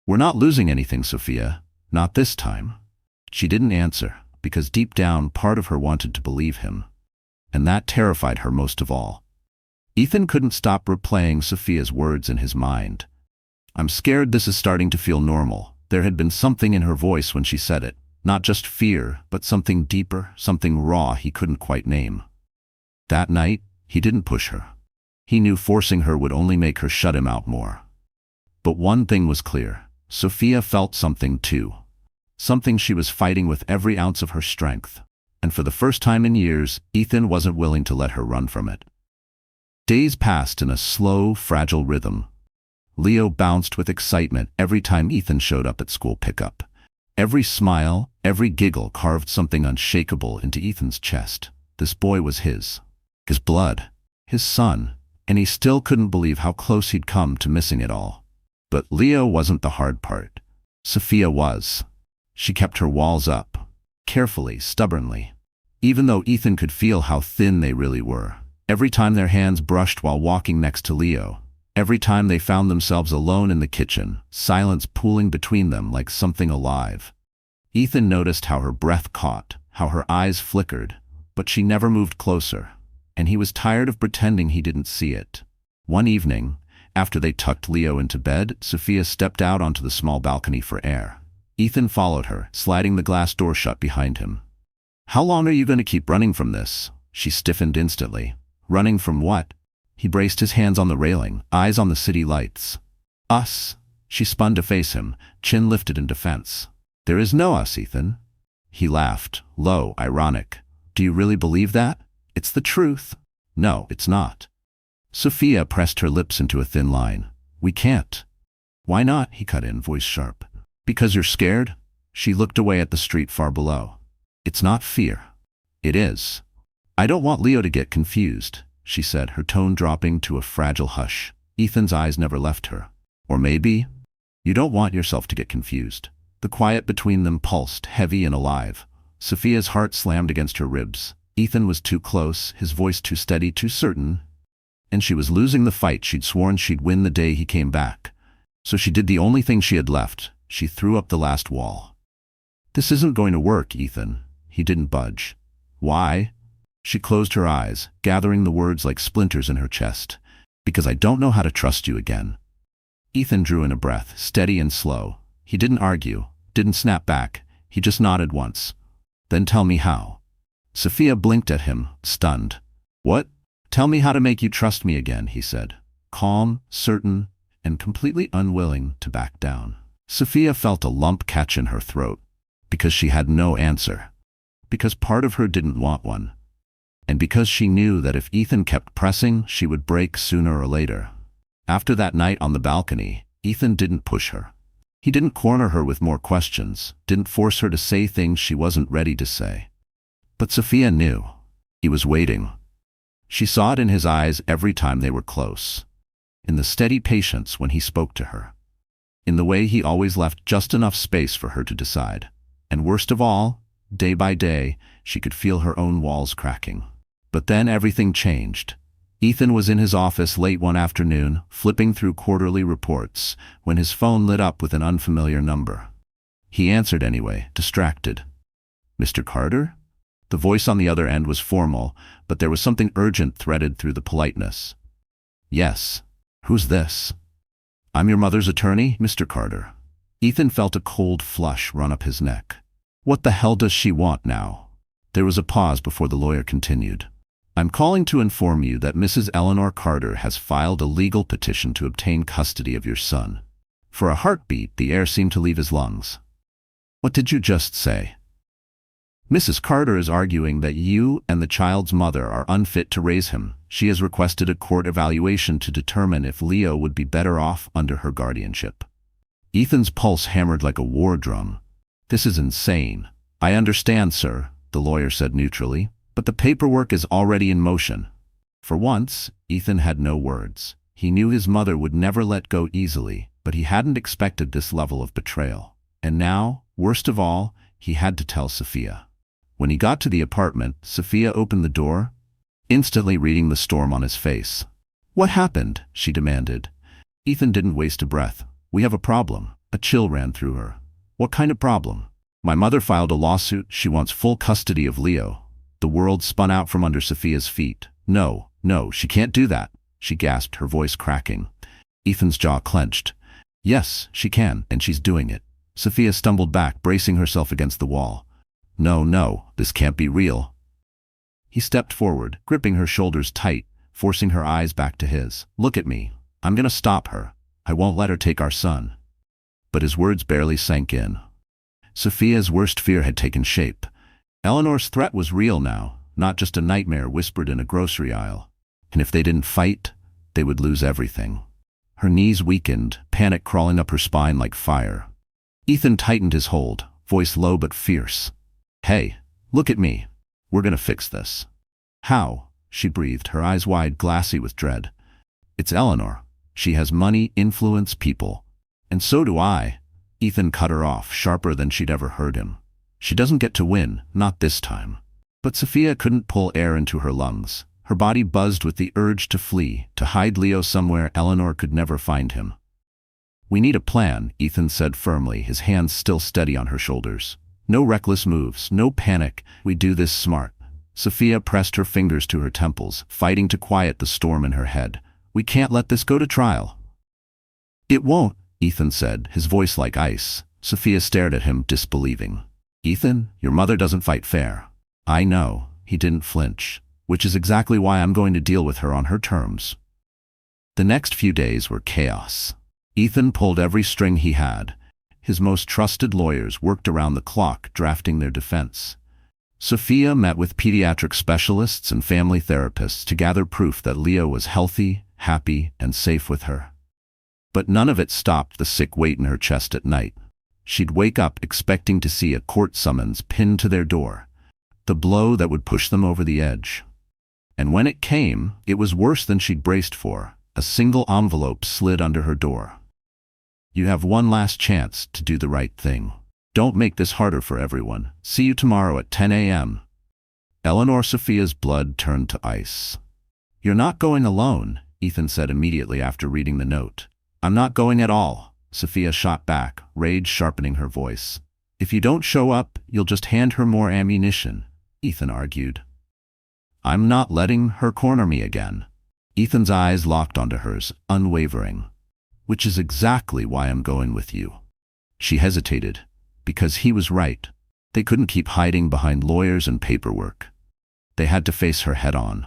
S1: We're not losing anything, Sophia. Not this time. She didn't answer, because deep down, part of her wanted to believe him. And that terrified her most of all. Ethan couldn't stop replaying Sophia's words in his mind. I'm scared this is starting to feel normal. There had been something in her voice when she said it. Not just fear, but something deeper, something raw he couldn't quite name. That night, he didn't push her. He knew forcing her would only make her shut him out more. But one thing was clear. Sophia felt something too. Something she was fighting with every ounce of her strength. And for the first time in years, Ethan wasn't willing to let her run from it. Days passed in a slow, fragile rhythm. Leo bounced with excitement every time Ethan showed up at school pickup. Every smile, every giggle carved something unshakable into Ethan's chest. This boy was his blood, his son, and he still couldn't believe how close he'd come to missing it all. But Leo wasn't the hard part. Sophia was. She kept her walls up, carefully, stubbornly. Even though Ethan could feel how thin they really were. Every time their hands brushed while walking next to Leo, every time they found themselves alone in the kitchen, silence pooling between them like something alive. Ethan noticed how her breath caught, how her eyes flickered, but she never moved closer, and he was tired of pretending he didn't see it. One evening, after they tucked Leo into bed, Sophia stepped out onto the small balcony for air. Ethan followed her, sliding the glass door shut behind him. How long are you going to keep running from this? She stiffened instantly. Running from what? He braced his hands on the railing, eyes on the city lights. Us. She spun to face him, chin lifted in defense. There is no us, Ethan. He laughed, low, ironic. Do you really believe that? It's the truth. No, it's not. Sophia pressed her lips into a thin line. We can't. Why not? He cut in, voice sharp. Because you're scared? She looked away at the street far below. It's not fear. It is. I don't want Leo to get confused, she said, her tone dropping to a fragile hush. Ethan's eyes never left her. Or maybe, you don't want yourself to get confused. The quiet between them pulsed, heavy and alive. Sophia's heart slammed against her ribs. Ethan was too close, his voice too steady, too certain. And she was losing the fight she'd sworn she'd win the day he came back. So she did the only thing she had left. She threw up the last wall. This isn't going to work, Ethan. He didn't budge. Why? She closed her eyes, gathering the words like splinters in her chest. Because I don't know how to trust you again. Ethan drew in a breath, steady and slow. He didn't argue, didn't snap back. He just nodded once. Then tell me how. Sophia blinked at him, stunned. What? Tell me how to make you trust me again, he said. Calm, certain, and completely unwilling to back down. Sophia felt a lump catch in her throat. Because she had no answer. Because part of her didn't want one. And because she knew that if Ethan kept pressing, she would break sooner or later. After that night on the balcony, Ethan didn't push her. He didn't corner her with more questions, didn't force her to say things she wasn't ready to say. But Sophia knew. He was waiting. She saw it in his eyes every time they were close. In the steady patience when he spoke to her. In the way he always left just enough space for her to decide. And worst of all, day by day, she could feel her own walls cracking. But then everything changed. Ethan was in his office late one afternoon, flipping through quarterly reports, when his phone lit up with an unfamiliar number. He answered anyway, distracted. Mr. Carter? The voice on the other end was formal, but there was something urgent threaded through the politeness. Yes. Who's this? I'm your mother's attorney, Mr. Carter. Ethan felt a cold flush run up his neck. What the hell does she want now? There was a pause before the lawyer continued. I'm calling to inform you that Mrs. Eleanor Carter has filed a legal petition to obtain custody of your son. For a heartbeat, the air seemed to leave his lungs. What did you just say? Mrs. Carter is arguing that you and the child's mother are unfit to raise him. She has requested a court evaluation to determine if Leo would be better off under her guardianship. Ethan's pulse hammered like a war drum. This is insane. I understand, sir, the lawyer said neutrally, but the paperwork is already in motion. For once, Ethan had no words. He knew his mother would never let go easily, but he hadn't expected this level of betrayal. And now, worst of all, he had to tell Sophia. When he got to the apartment, Sophia opened the door, instantly reading the storm on his face. What happened? She demanded. Ethan didn't waste a breath. We have a problem. A chill ran through her. What kind of problem? My mother filed a lawsuit. She wants full custody of Leo. The world spun out from under Sophia's feet. No, she can't do that. she gasped, her voice cracking. Ethan's jaw clenched. Yes, she can, and she's doing it. Sophia stumbled back, bracing herself against the wall. No, no, this can't be real. He stepped forward, gripping her shoulders tight, forcing her eyes back to his. Look at me. I'm gonna stop her. I won't let her take our son. But his words barely sank in. Sophia's worst fear had taken shape. Eleanor's threat was real now, not just a nightmare whispered in a grocery aisle. And if they didn't fight, they would lose everything. Her knees weakened, panic crawling up her spine like fire. Ethan tightened his hold, voice low but fierce. Hey, look at me. We're gonna fix this. How? She breathed, her eyes wide, glassy with dread. It's Eleanor. She has money, influence, people. And so do I. Ethan cut her off, sharper than she'd ever heard him. She doesn't get to win, not this time. But Sophia couldn't pull air into her lungs. Her body buzzed with the urge to flee, to hide Leo somewhere Eleanor could never find him. We need a plan, Ethan said firmly, his hands still steady on her shoulders. No reckless moves, no panic, we do this smart. Sophia pressed her fingers to her temples, fighting to quiet the storm in her head. We can't let this go to trial. It won't, Ethan said, his voice like ice. Sophia stared at him, disbelieving. Ethan, your mother doesn't fight fair. I know, he didn't flinch, which is exactly why I'm going to deal with her on her terms. The next few days were chaos. Ethan pulled every string he had. His most trusted lawyers worked around the clock drafting their defense. Sophia met with pediatric specialists and family therapists to gather proof that Leo was healthy, happy, and safe with her. But none of it stopped the sick weight in her chest at night. She'd wake up expecting to see a court summons pinned to their door, the blow that would push them over the edge. And when it came, it was worse than she'd braced for. A single envelope slid under her door. You have one last chance to do the right thing. Don't make this harder for everyone. See you tomorrow at 10 a.m. Eleanor Sophia's blood turned to ice. You're not going alone, Ethan said immediately after reading the note. I'm not going at all, Sophia shot back, rage sharpening her voice. If you don't show up, you'll just hand her more ammunition, Ethan argued. I'm not letting her corner me again. Ethan's eyes locked onto hers, unwavering. Which is exactly why I'm going with you. She hesitated, because he was right. They couldn't keep hiding behind lawyers and paperwork. They had to face her head-on.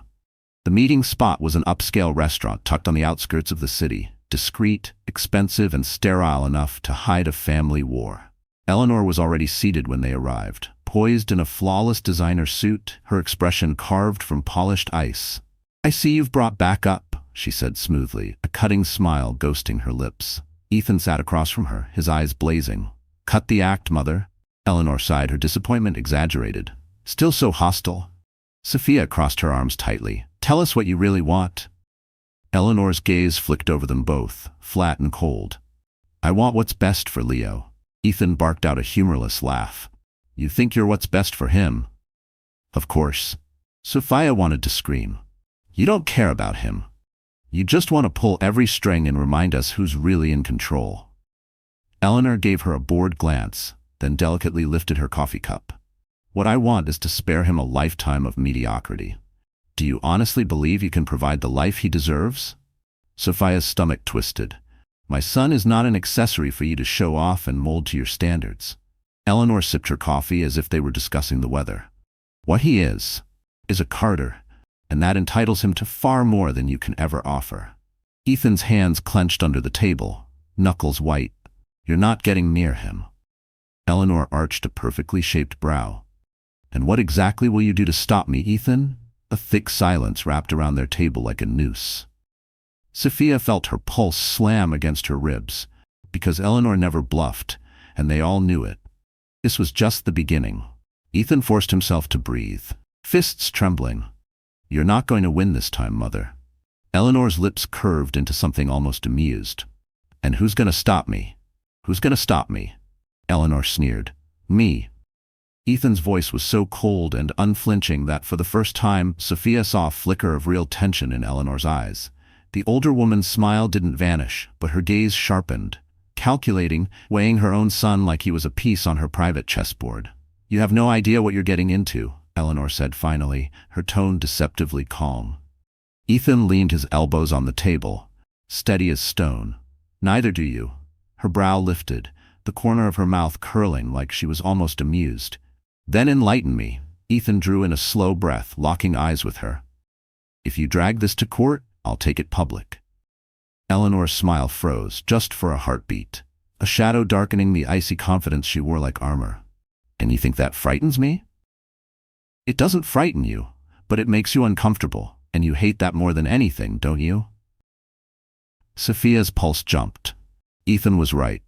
S1: The meeting spot was an upscale restaurant tucked on the outskirts of the city, discreet, expensive, and sterile enough to hide a family war. Eleanor was already seated when they arrived, poised in a flawless designer suit, her expression carved from polished ice. I see you've brought back up, she said smoothly, a cutting smile ghosting her lips. Ethan sat across from her, his eyes blazing. Cut the act, mother. Eleanor sighed, her disappointment exaggerated. Still so hostile. Sophia crossed her arms tightly. Tell us what you really want. Eleanor's gaze flicked over them both, flat and cold. I want what's best for Leo. Ethan barked out a humorless laugh. You think you're what's best for him? Of course. Sophia wanted to scream. You don't care about him. You just want to pull every string and remind us who's really in control. Eleanor gave her a bored glance, then delicately lifted her coffee cup. What I want is to spare him a lifetime of mediocrity. Do you honestly believe you can provide the life he deserves? Sophia's stomach twisted. My son is not an accessory for you to show off and mold to your standards. Eleanor sipped her coffee as if they were discussing the weather. What he is a Carter, and that entitles him to far more than you can ever offer. Ethan's hands clenched under the table, knuckles white. You're not getting near him. Eleanor arched a perfectly shaped brow. And what exactly will you do to stop me, Ethan? A thick silence wrapped around their table like a noose. Sophia felt her pulse slam against her ribs, because Eleanor never bluffed, and they all knew it. This was just the beginning. Ethan forced himself to breathe, fists trembling. You're not going to win this time, mother. Eleanor's lips curved into something almost amused. And who's going to stop me? Who's going to stop me? Eleanor sneered. Me. Ethan's voice was so cold and unflinching that for the first time, Sophia saw a flicker of real tension in Eleanor's eyes. The older woman's smile didn't vanish, but her gaze sharpened, calculating, weighing her own son like he was a piece on her private chessboard. You have no idea what you're getting into, Eleanor said finally, her tone deceptively calm. Ethan leaned his elbows on the table, steady as stone. Neither do you. Her brow lifted, the corner of her mouth curling like she was almost amused. Then enlighten me. Ethan drew in a slow breath, locking eyes with her. If you drag this to court, I'll take it public. Eleanor's smile froze, just for a heartbeat, a shadow darkening the icy confidence she wore like armor. And you think that frightens me? It doesn't frighten you, but it makes you uncomfortable, and you hate that more than anything, don't you? Sophia's pulse jumped. Ethan was right.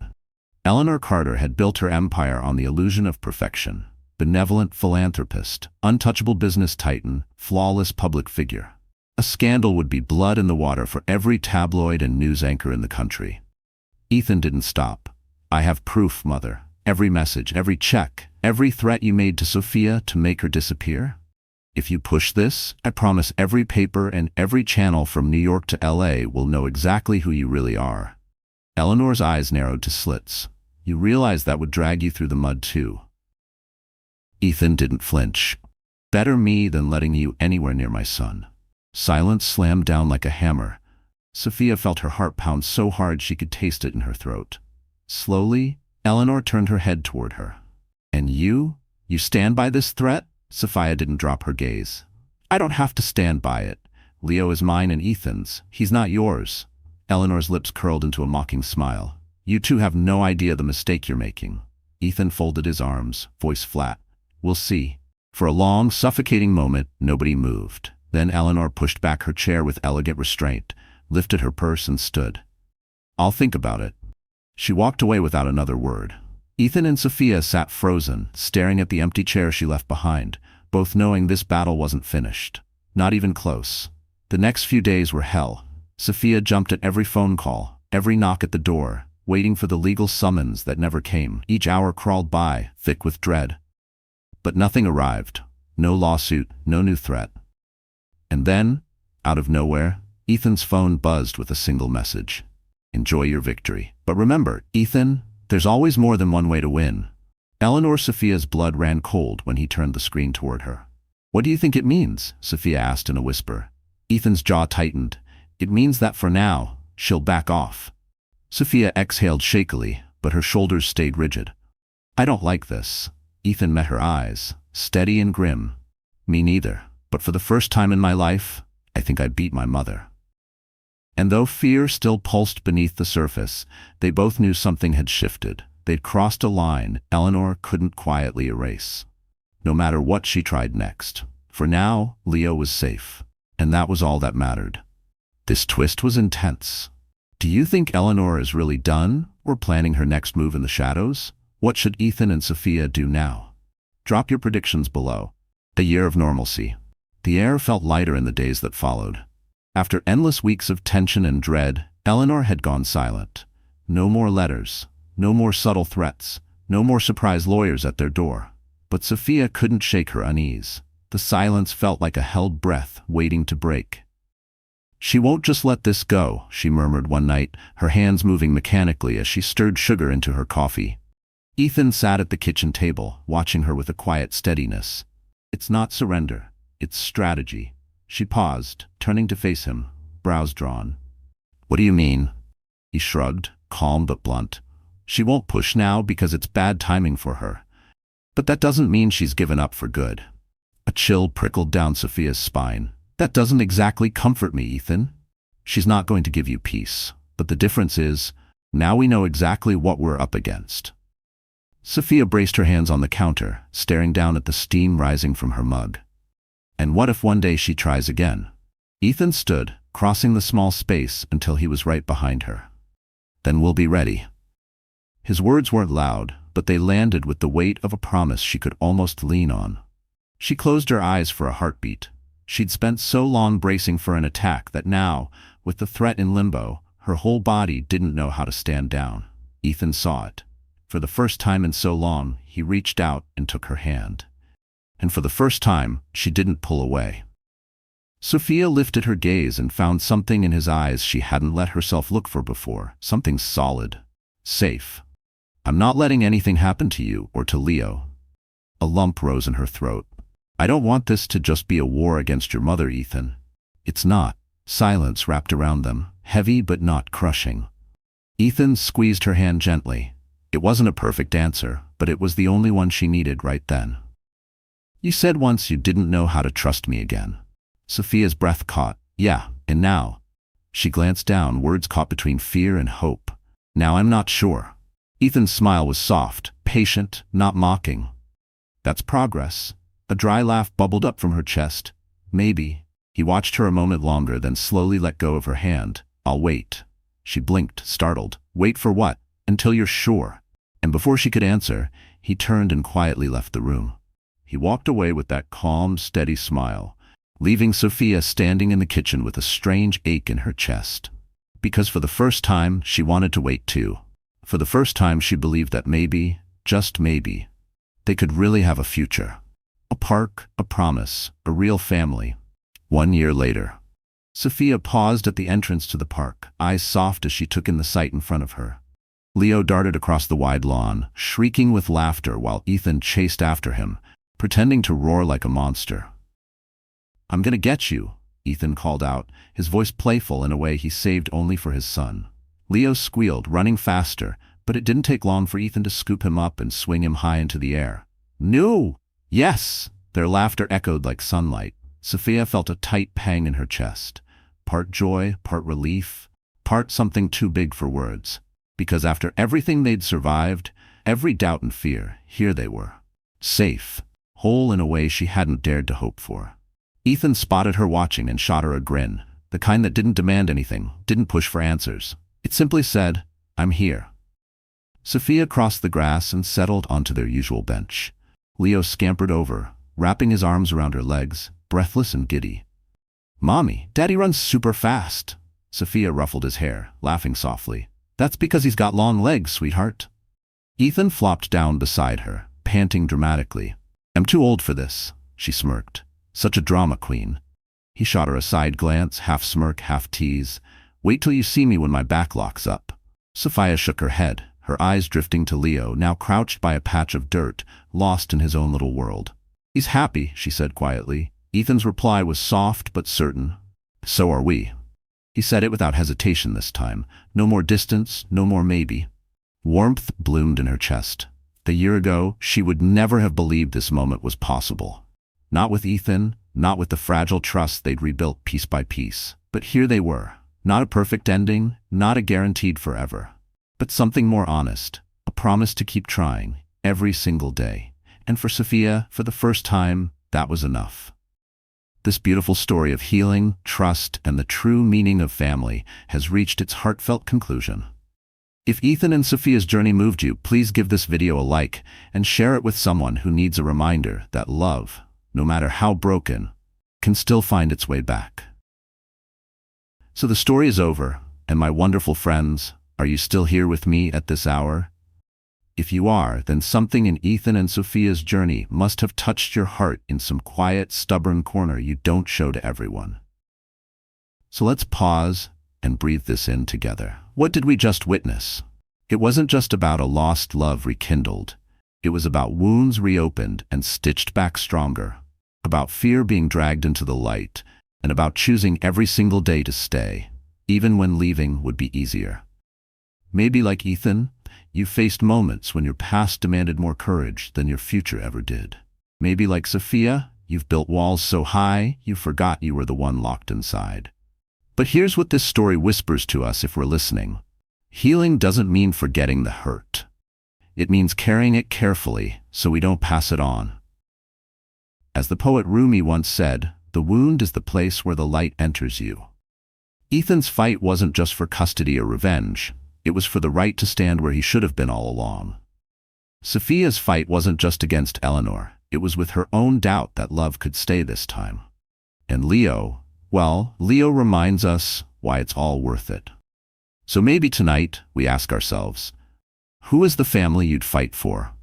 S1: Eleanor Carter had built her empire on the illusion of perfection. Benevolent philanthropist, untouchable business titan, flawless public figure. A scandal would be blood in the water for every tabloid and news anchor in the country. Ethan didn't stop. I have proof, Mother. Every message, every check, every threat you made to Sophia to make her disappear. If you push this, I promise every paper and every channel from New York to LA will know exactly who you really are. Eleanor's eyes narrowed to slits. You realize that would drag you through the mud too. Ethan didn't flinch. Better me than letting you anywhere near my son. Silence slammed down like a hammer. Sophia felt her heart pound so hard she could taste it in her throat. Slowly, Eleanor turned her head toward her. And you? You stand by this threat? Sophia didn't drop her gaze. I don't have to stand by it. Leo is mine and Ethan's. He's not yours. Eleanor's lips curled into a mocking smile. You two have no idea the mistake you're making. Ethan folded his arms, voice flat. We'll see. For a long, suffocating moment, nobody moved. Then Eleanor pushed back her chair with elegant restraint, lifted her purse and stood. I'll think about it. She walked away without another word. Ethan and Sophia sat frozen, staring at the empty chair she left behind, both knowing this battle wasn't finished. Not even close. The next few days were hell. Sophia jumped at every phone call, every knock at the door, waiting for the legal summons that never came. Each hour crawled by, thick with dread. But nothing arrived. No lawsuit, no new threat. And then, out of nowhere, Ethan's phone buzzed with a single message. Enjoy your victory. But remember, Ethan, there's always more than one way to win. Eleanor Sophia's blood ran cold when he turned the screen toward her. What do you think it means? Sophia asked in a whisper. Ethan's jaw tightened. It means that for now, she'll back off. Sophia exhaled shakily, but her shoulders stayed rigid. I don't like this. Ethan met her eyes, steady and grim. Me neither. But for the first time in my life, I think I beat my mother. And though fear still pulsed beneath the surface, they both knew something had shifted. They'd crossed a line Eleanor couldn't quietly erase, no matter what she tried next. For now, Leo was safe, and that was all that mattered. This twist was intense. Do you think Eleanor is really done, or planning her next move in the shadows? What should Ethan and Sophia do now? Drop your predictions below. A year of normalcy. The air felt lighter in the days that followed. After endless weeks of tension and dread, Eleanor had gone silent. No more letters, no more subtle threats, no more surprise lawyers at their door. But Sophia couldn't shake her unease. The silence felt like a held breath waiting to break. She won't just let this go, she murmured one night, her hands moving mechanically as she stirred sugar into her coffee. Ethan sat at the kitchen table, watching her with a quiet steadiness. It's not surrender. It's strategy. She paused, turning to face him, brows drawn. What do you mean? He shrugged, calm but blunt. She won't push now because it's bad timing for her. But that doesn't mean she's given up for good. A chill prickled down Sophia's spine. That doesn't exactly comfort me, Ethan. She's not going to give you peace. But the difference is, now we know exactly what we're up against. Sophia braced her hands on the counter, staring down at the steam rising from her mug. And what if one day she tries again? Ethan stood, crossing the small space until he was right behind her. Then we'll be ready. His words weren't loud, but they landed with the weight of a promise she could almost lean on. She closed her eyes for a heartbeat. She'd spent so long bracing for an attack that now, with the threat in limbo, her whole body didn't know how to stand down. Ethan saw it. For the first time in so long, he reached out and took her hand. And for the first time, she didn't pull away. Sophia lifted her gaze and found something in his eyes she hadn't let herself look for before, something solid, safe. I'm not letting anything happen to you or to Leo. A lump rose in her throat. I don't want this to just be a war against your mother, Ethan. It's not. Silence wrapped around them, heavy but not crushing. Ethan squeezed her hand gently. It wasn't a perfect answer, but it was the only one she needed right then. You said once you didn't know how to trust me again. Sophia's breath caught. Yeah, and now? She glanced down, words caught between fear and hope. Now I'm not sure. Ethan's smile was soft, patient, not mocking. That's progress. A dry laugh bubbled up from her chest. Maybe. He watched her a moment longer, then slowly let go of her hand. I'll wait. She blinked, startled. Wait for what? Until you're sure. And before she could answer, he turned and quietly left the room. He walked away with that calm, steady smile, leaving Sophia standing in the kitchen with a strange ache in her chest. Because for the first time, she wanted to wait too. For the first time, she believed that maybe, just maybe, they could really have a future. A park, a promise, a real family. 1 year later. Sophia paused at the entrance to the park, eyes soft as she took in the sight in front of her. Leo darted across the wide lawn, shrieking with laughter while Ethan chased after him, pretending to roar like a monster. I'm gonna get you, Ethan called out, his voice playful in a way he saved only for his son. Leo squealed, running faster, but it didn't take long for Ethan to scoop him up and swing him high into the air. No! Yes! Their laughter echoed like sunlight. Sophia felt a tight pang in her chest. Part joy, part relief, part something too big for words. Because after everything they'd survived, every doubt and fear, here they were. Safe. Whole in a way she hadn't dared to hope for. Ethan spotted her watching and shot her a grin, the kind that didn't demand anything, didn't push for answers. It simply said, I'm here. Sophia crossed the grass and settled onto their usual bench. Leo scampered over, wrapping his arms around her legs, breathless and giddy. Mommy, Daddy runs super fast. Sophia ruffled his hair, laughing softly. That's because he's got long legs, sweetheart. Ethan flopped down beside her, panting dramatically. I'm too old for this, she smirked. Such a drama queen. He shot her a side glance, half smirk, half tease. Wait till you see me when my back locks up. Sophia shook her head, her eyes drifting to Leo, now crouched by a patch of dirt, lost in his own little world. He's happy, she said quietly. Ethan's reply was soft but certain. So are we. He said it without hesitation this time. No more distance, no more maybe. Warmth bloomed in her chest. A year ago, she would never have believed this moment was possible. Not with Ethan, not with the fragile trust they'd rebuilt piece by piece. But here they were. Not a perfect ending, not a guaranteed forever. But something more honest. A promise to keep trying, every single day. And for Sophia, for the first time, that was enough. This beautiful story of healing, trust, and the true meaning of family has reached its heartfelt conclusion. If Ethan and Sophia's journey moved you, please give this video a like and share it with someone who needs a reminder that love, no matter how broken, can still find its way back. So the story is over, and my wonderful friends, are you still here with me at this hour? If you are, then something in Ethan and Sophia's journey must have touched your heart in some quiet, stubborn corner you don't show to everyone. So let's pause and breathe this in together. What did we just witness? It wasn't just about a lost love rekindled. It was about wounds reopened and stitched back stronger, about fear being dragged into the light, and about choosing every single day to stay, even when leaving would be easier. Maybe like Ethan, you faced moments when your past demanded more courage than your future ever did. Maybe like Sophia, you've built walls so high you forgot you were the one locked inside. But here's what this story whispers to us if we're listening. Healing doesn't mean forgetting the hurt. It means carrying it carefully so we don't pass it on. As the poet Rumi once said, the wound is the place where the light enters you. Ethan's fight wasn't just for custody or revenge. It was for the right to stand where he should have been all along. Sophia's fight wasn't just against Eleanor. It was with her own doubt that love could stay this time. And Leo, well, Leo reminds us why it's all worth it. So maybe tonight we ask ourselves, who is the family you'd fight for?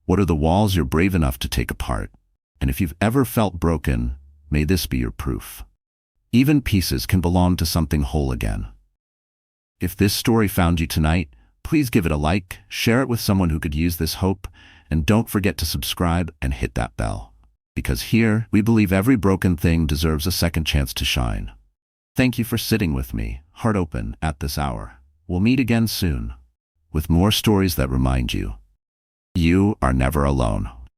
S1: What are the walls you're brave enough to take apart? And if you've ever felt broken, may this be your proof. Even pieces can belong to something whole again. If this story found you tonight, please give it a like, share it with someone who could use this hope, and don't forget to subscribe and hit that bell. Because here, we believe every broken thing deserves a second chance to shine. Thank you for sitting with me, heart open, at this hour. We'll meet again soon, with more stories that remind you, you are never alone.